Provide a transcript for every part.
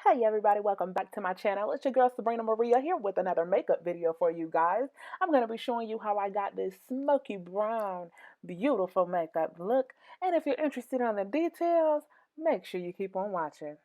Hey everybody, welcome back to my channel. It's your girl Sabrina Maria here with another makeup video for you guys. I'm going to be showing you how I got this smoky brown, beautiful makeup look. And if you're interested in the details, make sure you keep on watching.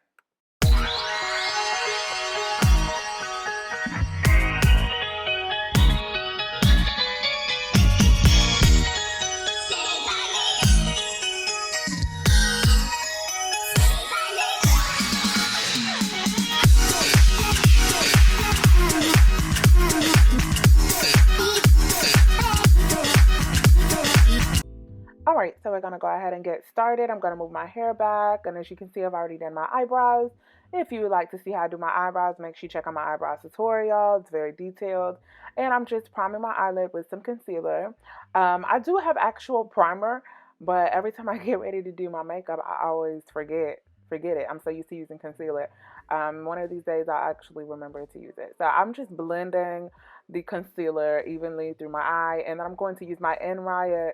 Alright, so we're going to go ahead and get started. I'm going to move my hair back, and as you can see, I've already done my eyebrows. If you would like to see how I do my eyebrows, make sure you check out my eyebrows tutorial. It's very detailed. And I'm just priming my eyelid with some concealer. I do have actual primer, but every time I get ready to do my makeup, I always forget it. I'm so used to using concealer. One of these days, I'll actually remember to use it. So I'm just blending the concealer evenly through my eye, and then I'm going to use my NYX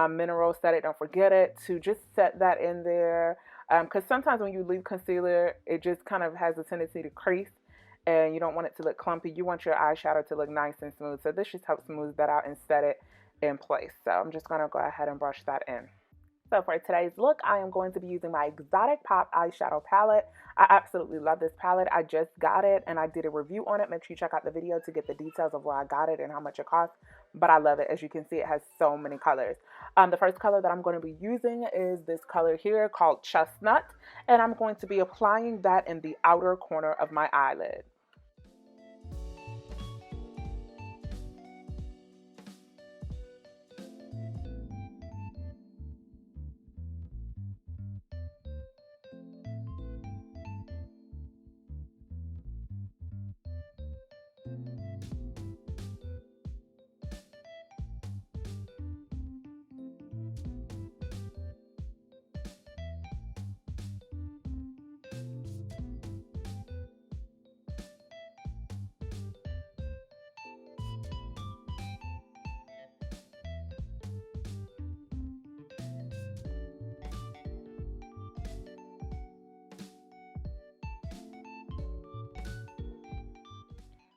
mineral set it, don't forget it, to just set that in there, because sometimes when you leave concealer, it just kind of has a tendency to crease and you don't want it to look clumpy. You want your eyeshadow to look nice and smooth, so this just helps smooth that out and set it in place. So I'm just going to go ahead and brush that in. So for today's look, I am going to be using my Exotic Pop eyeshadow palette. I absolutely love this palette. I just got it and I did a review on it. Make sure you check out the video to get the details of where I got it and how much it costs. But I love it. As you can see, it has so many colors. The first color that I'm going to be using is this color here called Chestnut. And I'm going to be applying that in the outer corner of my eyelid.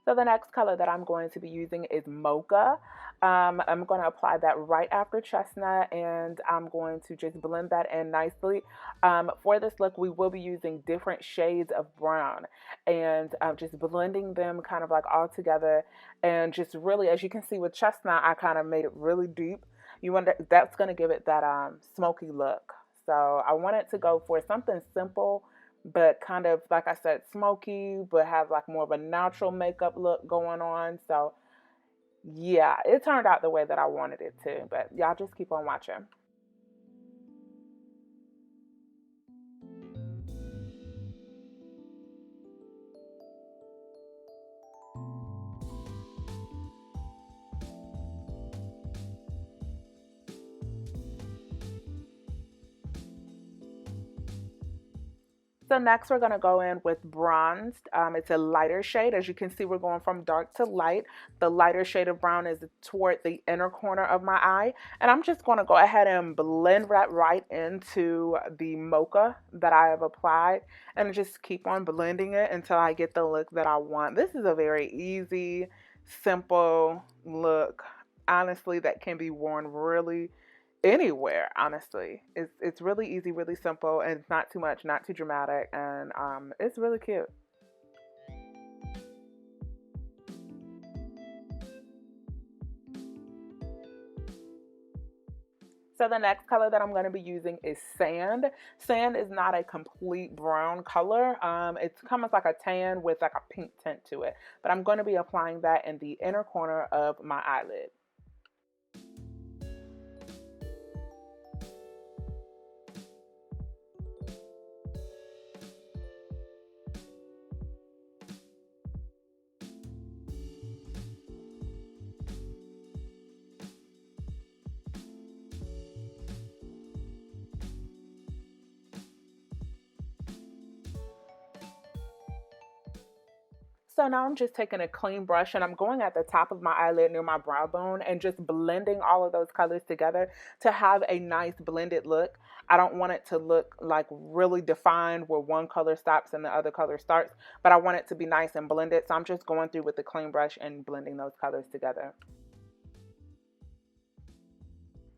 So the next color that I'm going to be using is Mocha. I'm going to apply that right after Chestnut, and I'm going to just blend that in nicely. For this look, we will be using different shades of brown, and just blending them kind of like all together, and just really, as you can see with Chestnut, I kind of made it really deep. That's going to give it that smoky look. So I wanted to go for something simple, but kind of, like I said, smoky, but have like more of a natural makeup look going on. So yeah, it turned out the way that I wanted it to, but y'all just keep on watching. So next we're going to go in with bronzed. It's a lighter shade. As you can see, we're going from dark to light. The lighter shade of brown is toward the inner corner of my eye. And I'm just going to go ahead and blend that right into the mocha that I have applied. And just keep on blending it until I get the look that I want. This is a very easy, simple look, honestly, that can be worn really anywhere. Honestly, it's really easy, really simple, and it's not too much, not too dramatic, and it's really cute. So the next color that I'm going to be using is Sand. Sand is not a complete brown color. It's kind of like a tan with like a pink tint to it, but I'm going to be applying that in the inner corner of my eyelid. So now I'm just taking a clean brush and I'm going at the top of my eyelid near my brow bone and just blending all of those colors together to have a nice blended look. I don't want it to look like really defined where one color stops and the other color starts, but I want it to be nice and blended. So I'm just going through with the clean brush and blending those colors together.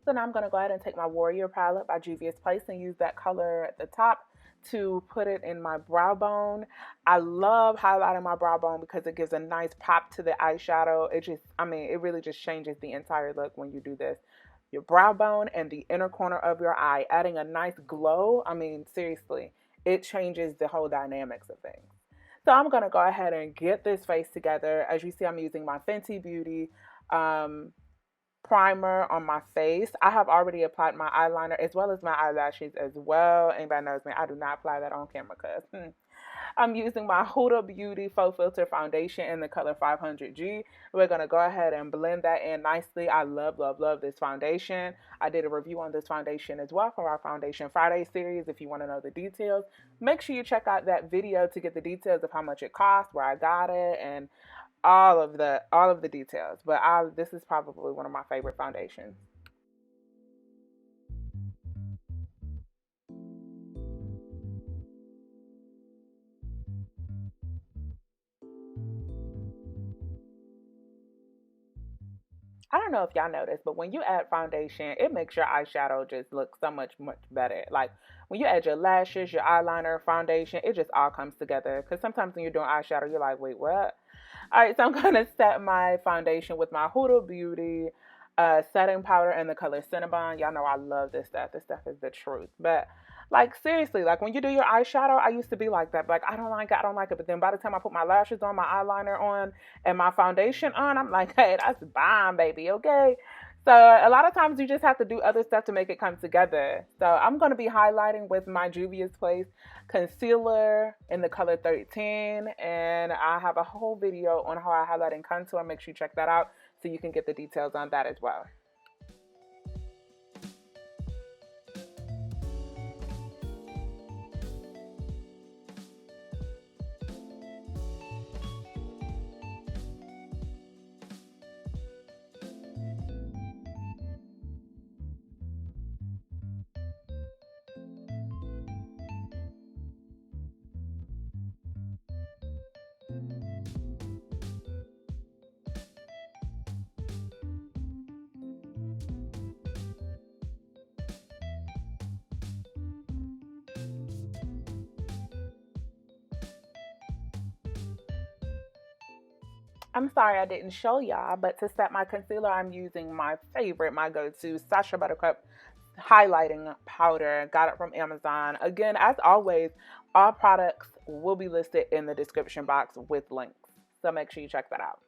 So now I'm going to go ahead and take my Warrior palette by Juvia's Place and use that color at the top to put it in my brow bone. I love highlighting my brow bone because it gives a nice pop to the eyeshadow. It just, I mean, it really just changes the entire look when you do this. Your brow bone and the inner corner of your eye, adding a nice glow. I mean, seriously, it changes the whole dynamics of things. So I'm going to go ahead and get this face together. As you see, I'm using my Fenty Beauty primer on my face. I have already applied my eyeliner as well as my eyelashes as well. Anybody knows me, I do not apply that on camera because I'm using my Huda Beauty Faux Filter Foundation in the color 500G. We're going to go ahead and blend that in nicely. I love, love, love this foundation. I did a review on this foundation as well for our Foundation Friday series. If you want to know the details, make sure you check out that video to get the details of how much it costs, where I got it, and all of the details. But this is probably one of my favorite foundations. I don't know if y'all know this, but when you add foundation, it makes your eyeshadow just look so much, much better. Like when you add your lashes, your eyeliner, foundation, it just all comes together. Because sometimes when you're doing eyeshadow, you're like, wait, what? All right, so I'm going to set my foundation with my Huda Beauty setting powder in the color Cinnabon. Y'all know I love this stuff. This stuff is the truth. But like seriously, like when you do your eyeshadow, I used to be like that. Like I don't like it, I don't like it. But then by the time I put my lashes on, my eyeliner on, and my foundation on, I'm like, hey, that's bomb, baby, okay? So a lot of times you just have to do other stuff to make it come together. So I'm going to be highlighting with my Juvia's Place concealer in the color 13. And I have a whole video on how I highlight and contour. Make sure you check that out so you can get the details on that as well. I'm sorry I didn't show y'all, but to set my concealer, I'm using my favorite, my go-to Sasha Buttercup highlighting powder. Got it from Amazon. Again, as always, all products will be listed in the description box with links. So make sure you check that out.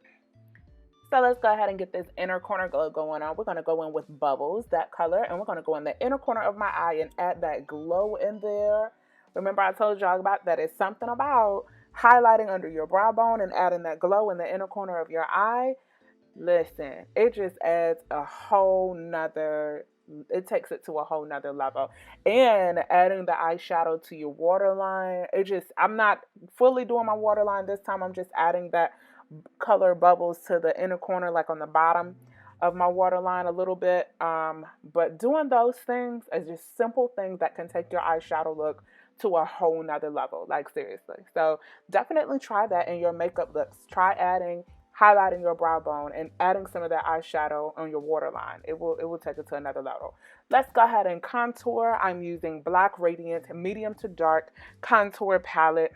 So let's go ahead and get this inner corner glow going on. We're going to go in with Bubbles, that color, and we're going to go in the inner corner of my eye and add that glow in there. Remember I told y'all about that. It's something about highlighting under your brow bone and adding that glow in the inner corner of your eye. Listen, it just adds a whole nother, it takes it to a whole nother level. And adding the eyeshadow to your waterline, I'm not fully doing my waterline this time. I'm just adding that color Bubbles to the inner corner, like on the bottom of my waterline a little bit. But doing those things is just simple things that can take your eyeshadow look to a whole nother level, like seriously. So definitely try that in your makeup looks. Try highlighting your brow bone and adding some of that eyeshadow on your waterline. It will take it to another level. Let's go ahead and contour. I'm using Black Radiance medium to dark contour palette.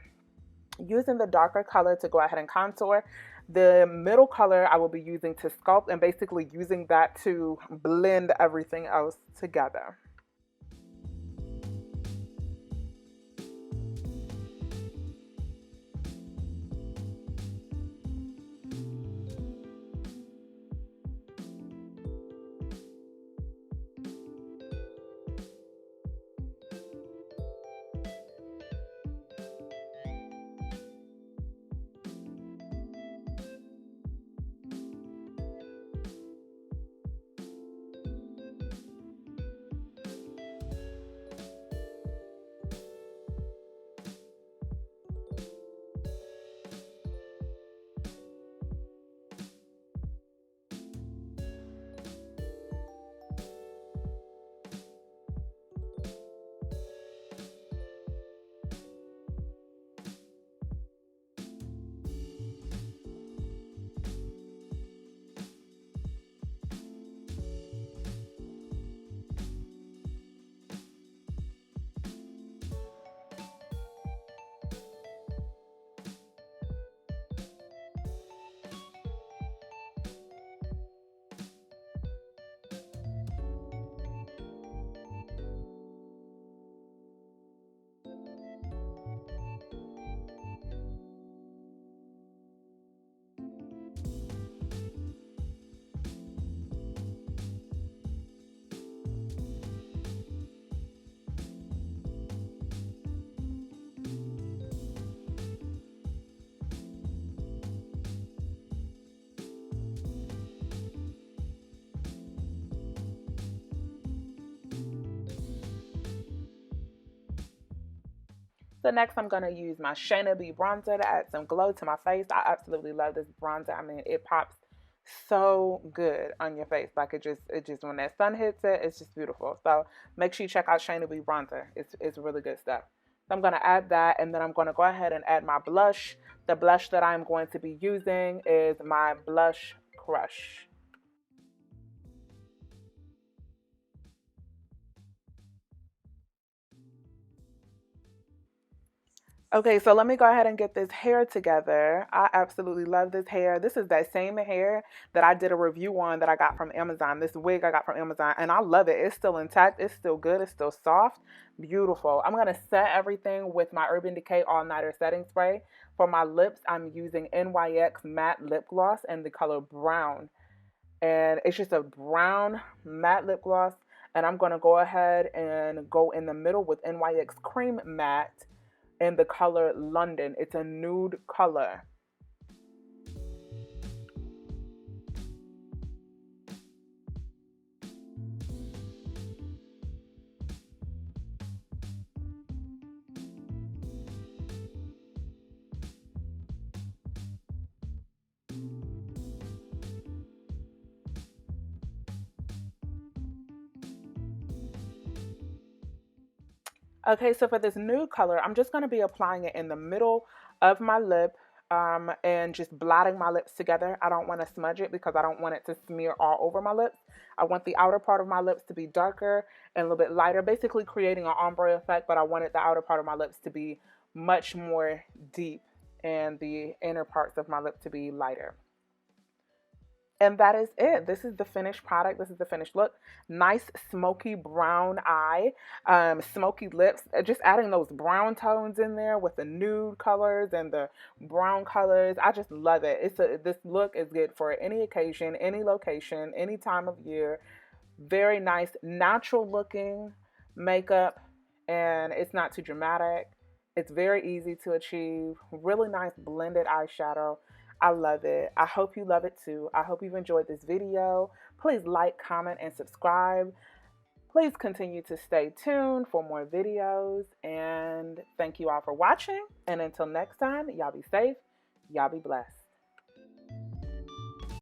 Using the darker color to go ahead and contour. The middle color I will be using to sculpt, and basically using that to blend everything else together. So next I'm going to use my Shaina B bronzer to add some glow to my face. I absolutely love this bronzer. I mean, it pops so good on your face. Like it just when that sun hits it, it's just beautiful. So make sure you check out Shaina B bronzer. It's really good stuff. So I'm going to add that, and then I'm going to go ahead and add my blush. The blush that I'm going to be using is my Blush Crush. Okay, so let me go ahead and get this hair together. I absolutely love this hair. This is that same hair that I did a review on that I got from Amazon. This wig I got from Amazon, and I love it. It's still intact. It's still good. It's still soft. Beautiful. I'm going to set everything with my Urban Decay All Nighter Setting Spray. For my lips, I'm using NYX Matte Lip Gloss in the color Brown. And it's just a brown matte lip gloss. And I'm going to go ahead and go in the middle with NYX Cream Matte in the color London. It's a nude color. Okay, so for this nude color, I'm just going to be applying it in the middle of my lip, and just blotting my lips together. I don't want to smudge it because I don't want it to smear all over my lips. I want the outer part of my lips to be darker and a little bit lighter, basically creating an ombre effect, but I wanted the outer part of my lips to be much more deep and the inner parts of my lip to be lighter. And that is it. This is the finished product. This is the finished look. Nice smoky brown eye, smoky lips. Just adding those brown tones in there with the nude colors and the brown colors. I just love it. This look is good for any occasion, any location, any time of year. Very nice, natural looking makeup, and it's not too dramatic. It's very easy to achieve. Really nice blended eyeshadow. I love it. I hope you love it too. I hope you've enjoyed this video. Please like, comment, and subscribe. Please continue to stay tuned for more videos. And thank you all for watching. And until next time, y'all be safe. Y'all be blessed.